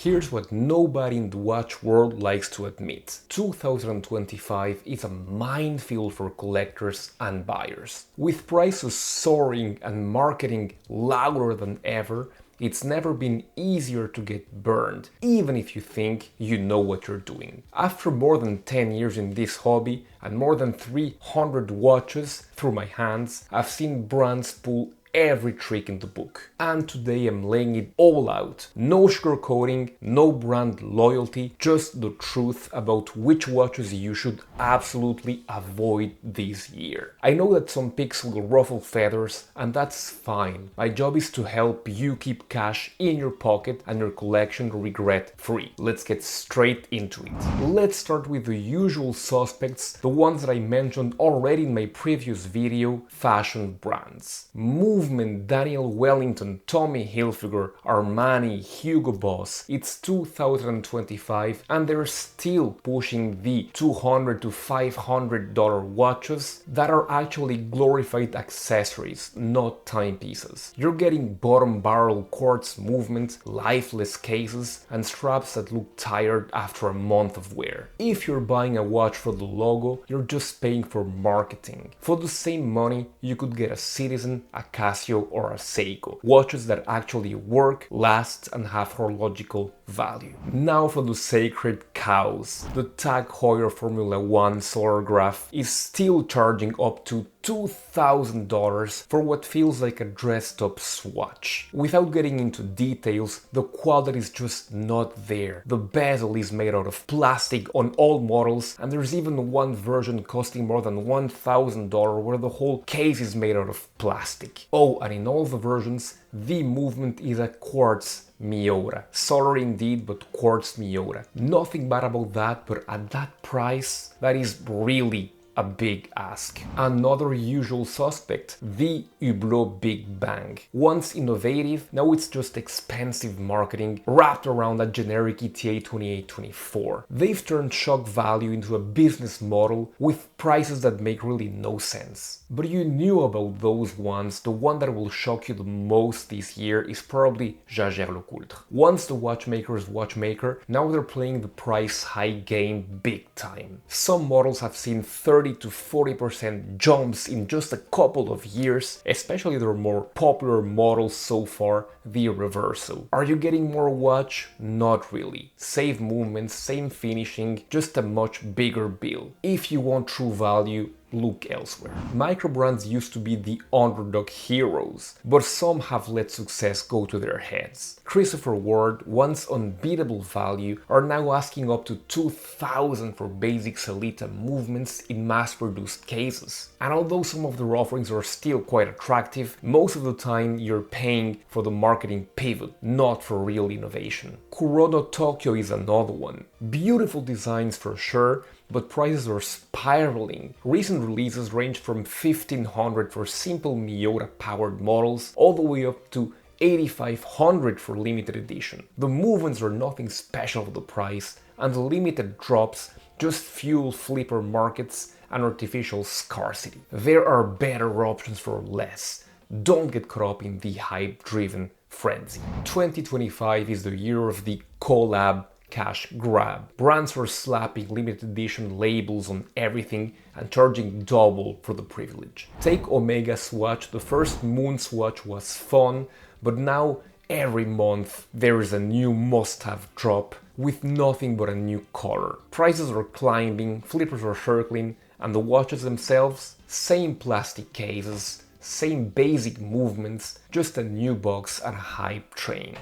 Here's what nobody in the watch world likes to admit. 2025 is a minefield for collectors and buyers. With prices soaring and marketing louder than ever, it's never been easier to get burned, even if you think you know what you're doing. After more than 10 years in this hobby and more than 300 watches through my hands, I've seen brands pull every trick in the book. And today I'm laying it all out. No sugarcoating, no brand loyalty, just the truth about which watches you should absolutely avoid this year. I know that some picks will ruffle feathers, and that's fine. My job is to help you keep cash in your pocket and your collection regret-free. Let's get straight into it. Let's start with the usual suspects, the ones that I mentioned already in my previous video, fashion brands. Movement, Daniel Wellington, Tommy Hilfiger, Armani, Hugo Boss. It's 2025 and they're still pushing the $200 to $500 watches that are actually glorified accessories, not timepieces. You're getting bottom barrel quartz movement, lifeless cases, and straps that look tired after a month of wear. If you're buying a watch for the logo, you're just paying for marketing. For the same money, you could get a Citizen, a Casio, or a Seiko. Watches that actually work, last, and have horological value. Now for the sacred cows. The Tag Heuer Formula 1 Solargraph is still charging up to $2,000 for what feels like a dressed up swatch. Without getting into details, the quality is just not there. The bezel is made out of plastic on all models, and there's even one version costing more than $1,000 where the whole case is made out of plastic. Oh, and in all the versions, the movement is a quartz Miura. Solar indeed, but quartz Miura. Nothing bad about that, but at that price, that is really a big ask. Another usual suspect, the Hublot Big Bang. Once innovative, now it's just expensive marketing wrapped around a generic ETA 2824. They've turned shock value into a business model with prices that make really no sense. But you knew about those ones. The one that will shock you the most this year is probably Jaeger LeCoultre. Once the watchmaker's watchmaker, now they're playing the price high game big time. Some models have seen 30 to 40% jumps in just a couple of years, especially their more popular models so far, the Reverso. Are you getting more watch? Not really. Same movements, same finishing, just a much bigger bill. If you want true value, look elsewhere. Microbrands used to be the underdog heroes, but some have let success go to their heads. Christopher Ward, once unbeatable value, are now asking up to $2,000 for basic Sellita movements in mass-produced cases. And although some of their offerings are still quite attractive, most of the time you're paying for the marketing pivot, not for real innovation. Chrono Tokyo is another one. Beautiful designs for sure, but prices are spiraling. Recent releases range from $1,500 for simple Miura-powered models all the way up to $8,500 for limited edition. The movements are nothing special for the price, and the limited drops just fuel flipper markets and artificial scarcity. There are better options for less. Don't get caught up in the hype-driven frenzy. 2025 is the year of the collab cash grab. Brands were slapping limited edition labels on everything and charging double for the privilege. Take Omega Swatch. The first Moon Swatch was fun, but now every month there is a new must-have drop with nothing but a new color. Prices are climbing, flippers are circling, and the watches themselves, same plastic cases, same basic movements, just a new box and a hype train.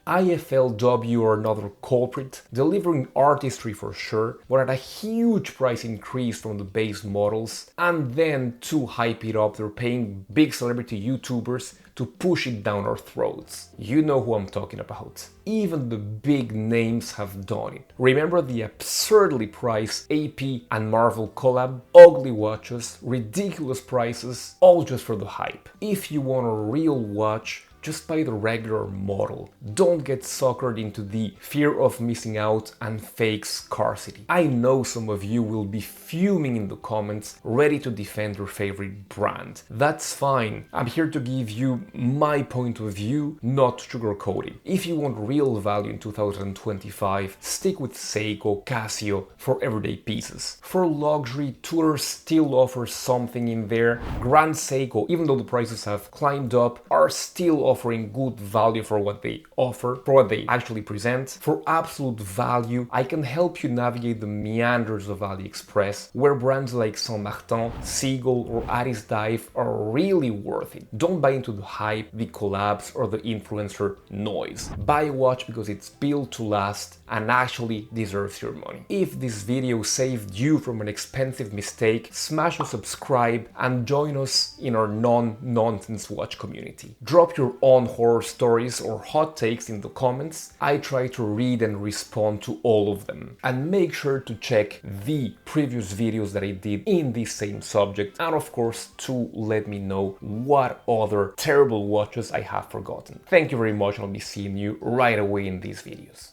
IFLW are another culprit, delivering artistry for sure, but at a huge price increase from the base models, and then to hype it up they're paying big celebrity YouTubers to push it down our throats. You know who I'm talking about. Even the big names have done it. Remember the absurdly priced AP and Marvel collab? Ugly watches, ridiculous prices, all just for the hype. If you want a real watch, just buy the regular model. Don't get suckered into the fear of missing out and fake scarcity. I know some of you will be fuming in the comments, ready to defend your favorite brand. That's fine. I'm here to give you my point of view, not sugarcoating. If you want real value in 2025, stick with Seiko, Casio for everyday pieces. For luxury, Tudor still offers something in there. Grand Seiko, even though the prices have climbed up, are still offering good value for what they offer, for what they actually present. For absolute value, I can help you navigate the meanders of AliExpress, where brands like Saint Martin, Seagull or Addiesdive are really worth it. Don't buy into the hype, the collabs or the influencer noise. Buy a watch because it's built to last and actually deserves your money. If this video saved you from an expensive mistake, smash a subscribe and join us in our non-nonsense watch community. Drop your own horror stories or hot takes in the comments. I try to read and respond to all of them. And make sure to check the previous videos that I did in this same subject, and of course to let me know what other terrible watches I have forgotten. Thank you very much, and I'll be seeing you right away in these videos.